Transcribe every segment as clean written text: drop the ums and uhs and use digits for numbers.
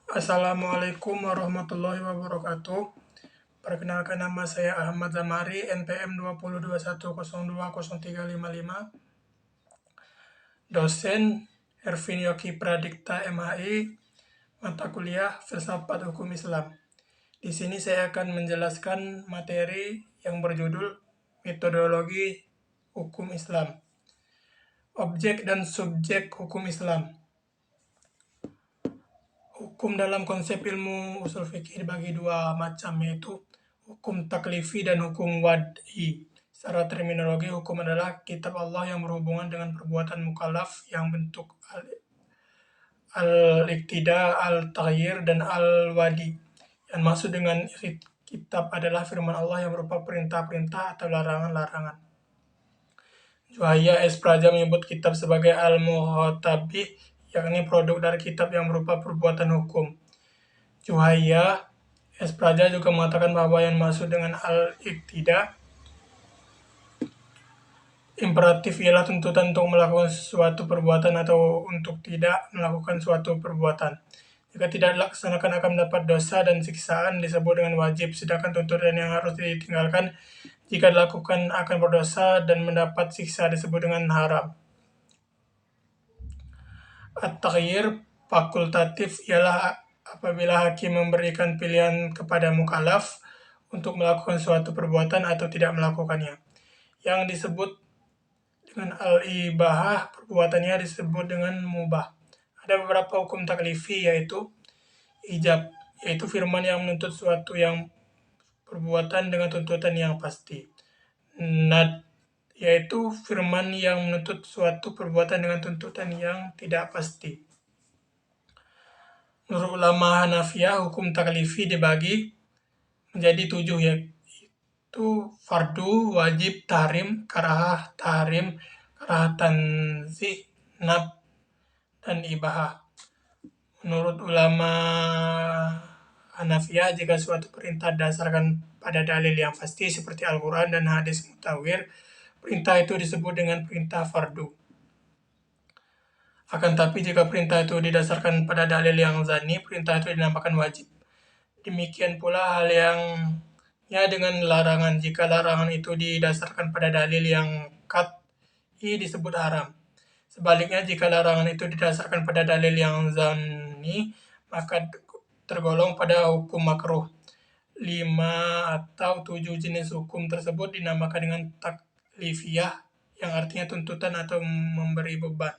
Assalamualaikum warahmatullahi wabarakatuh. Perkenalkan, nama saya Ahmad Zamari, NPM 2021020355. Dosen Ervin Yoki Pradikta MHI, mata kuliah Filsafat Hukum Islam. Di sini saya akan menjelaskan materi yang berjudul Metodologi Hukum Islam. Objek dan subjek hukum Islam. Hukum dalam konsep ilmu usul fikih dibagi dua macam, yaitu hukum taklifi dan hukum wad'i. Secara terminologi, hukum adalah kitab Allah yang berhubungan dengan perbuatan mukallaf yang bentuk al-iktida, al-taghyir, dan al-wadi. Yang maksud dengan kitab adalah firman Allah yang berupa perintah-perintah atau larangan-larangan. Juhayya S. Praja menyebut kitab sebagai al-muhtabih, yakni produk dari kitab yang berupa perbuatan hukum. Juhayya S. Praja juga mengatakan bahwa yang maksud dengan al-iktida imperatif ialah tuntutan untuk melakukan suatu perbuatan atau untuk tidak melakukan suatu perbuatan. Jika tidak dilaksanakan akan mendapat dosa dan siksaan disebut dengan wajib, sedangkan tuntutan yang harus ditinggalkan jika dilakukan akan berdosa dan mendapat siksa disebut dengan haram. At-taghyir fakultatif ialah apabila hakim memberikan pilihan kepada mukallaf untuk melakukan suatu perbuatan atau tidak melakukannya. Yang disebut dengan al-ibahah, perbuatannya disebut dengan mubah. Ada beberapa hukum taklifi, yaitu ijab, yaitu firman yang menuntut suatu yang perbuatan dengan tuntutan yang pasti. Nad, yaitu firman yang menuntut suatu perbuatan dengan tuntutan yang tidak pasti. Menurut ulama Hanafiyah, hukum taklifi dibagi menjadi 7, yaitu fardu, wajib, tahrim, karahah, tahrim, karahah tanzih, nab, dan ibahah. Menurut ulama Hanafiyah, jika suatu perintah didasarkan pada dalil yang pasti seperti Al-Quran dan hadis mutawir, perintah itu disebut dengan perintah fardu. Akan tapi jika perintah itu didasarkan pada dalil yang zani, perintah itu dinamakan wajib. Demikian pula hal yang dengan larangan. Jika larangan itu didasarkan pada dalil yang qat'i disebut haram. Sebaliknya, jika larangan itu didasarkan pada dalil yang zani, maka tergolong pada hukum makruh. 5 atau 7 jenis hukum tersebut dinamakan dengan taklifiyah, yang artinya tuntutan atau memberi beban.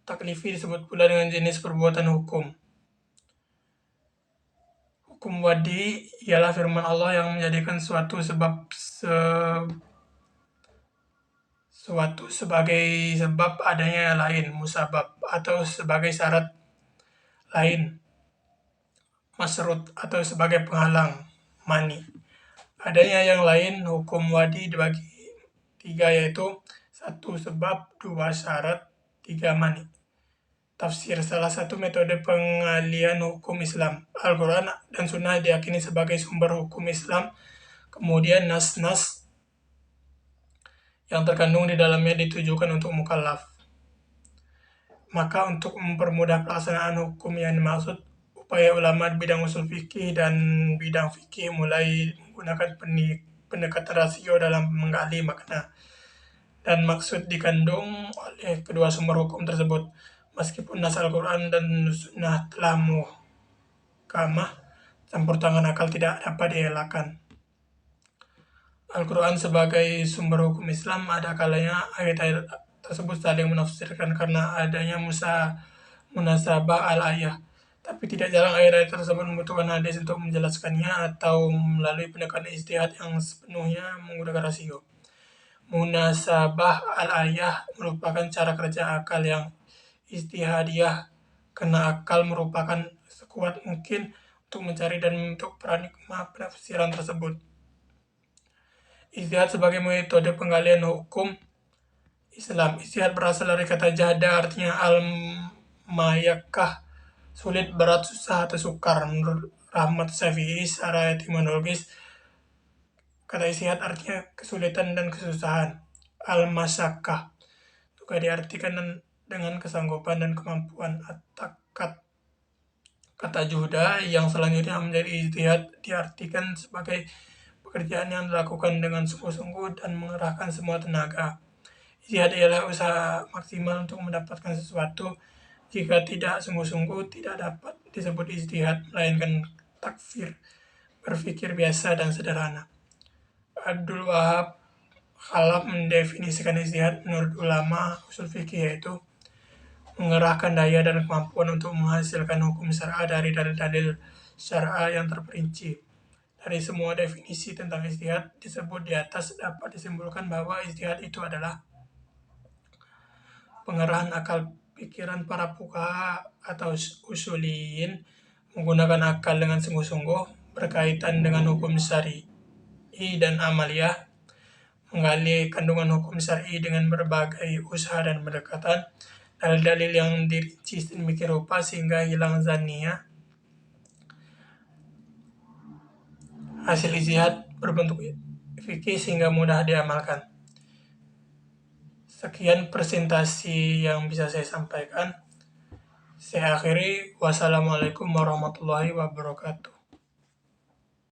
Taklifi disebut pula dengan jenis perbuatan hukum. Hukum wadi ialah firman Allah yang menjadikan suatu sebagai sebab adanya yang lain, musabab, atau sebagai syarat lain, masrut, atau sebagai penghalang, mani. Adanya yang lain, hukum wadi dibagi 3, yaitu 1 sebab, 2 syarat, 3 mani. Tafsir, salah satu metode pengalian hukum Islam. Al-Quran dan Sunnah diyakini sebagai sumber hukum Islam. Kemudian nas-nas yang terkandung di dalamnya ditujukan untuk mukallaf. Maka untuk mempermudah pelaksanaan hukum yang dimaksud, upaya ulama di bidang usul fikih dan bidang fikih mulai menggunakan pendekatan rasio dalam menggali makna dan maksud dikandung oleh kedua sumber hukum tersebut. Meskipun nas Al-Quran dan Sunnah telah muhkamah, campur tangan akal tidak dapat dielakkan. Al-Quran sebagai sumber hukum Islam, ada kalanya ayat-ayat tersebut saling menafsirkan karena adanya munasabah al-ayah. Tapi tidak jarang ayat-ayat tersebut membutuhkan hadis untuk menjelaskannya atau melalui pendekatan ijtihad yang sepenuhnya menggunakan rasio. Munasabah al-ayah merupakan cara kerja akal yang ijtihadiyah, karena akal merupakan sekuat mungkin untuk mencari dan membentuk paradigma penafsiran tersebut. Ijtihad sebagai metode penggalian hukum Islam. Ijtihad berasal dari kata jahda, artinya al-mayakkah, sulit, berat, susah, atau sukar. Menurut Rahmat Syafi'i, secara etimologis, kata ijtihad artinya kesulitan dan kesusahan. Al-masyakkah juga diartikan dengan kesanggupan dan kemampuan. At-takat kata juhda yang selanjutnya menjadi ijtihad diartikan sebagai pekerjaan yang dilakukan dengan sungguh-sungguh dan mengerahkan semua tenaga. Ijtihad ialah usaha maksimal untuk mendapatkan sesuatu. Jika tidak sungguh-sungguh, tidak dapat disebut ijtihad, melainkan takfir, berpikir biasa dan sederhana. Abdul Wahab Khalaf mendefinisikan ijtihad menurut ulama usul fikih yaitu mengerahkan daya dan kemampuan untuk menghasilkan hukum syar'a dari dalil-dalil syar'a yang terperinci. Dari semua definisi tentang ijtihad disebut di atas dapat disimpulkan bahwa ijtihad itu adalah pengerahan akal pikiran para fuqaha atau usuliyin menggunakan akal dengan sungguh-sungguh berkaitan dengan hukum syar'i dan amaliyah, menggali kandungan hukum syar'i dengan berbagai usaha dan pendekatan, dalil-dalil yang dirinci sedemikian rupa sehingga hilang zanniyah. Hasil ijtihad berbentuk fikih sehingga mudah diamalkan. Sekian presentasi yang bisa saya sampaikan. Saya akhiri. Wassalamualaikum warahmatullahi wabarakatuh.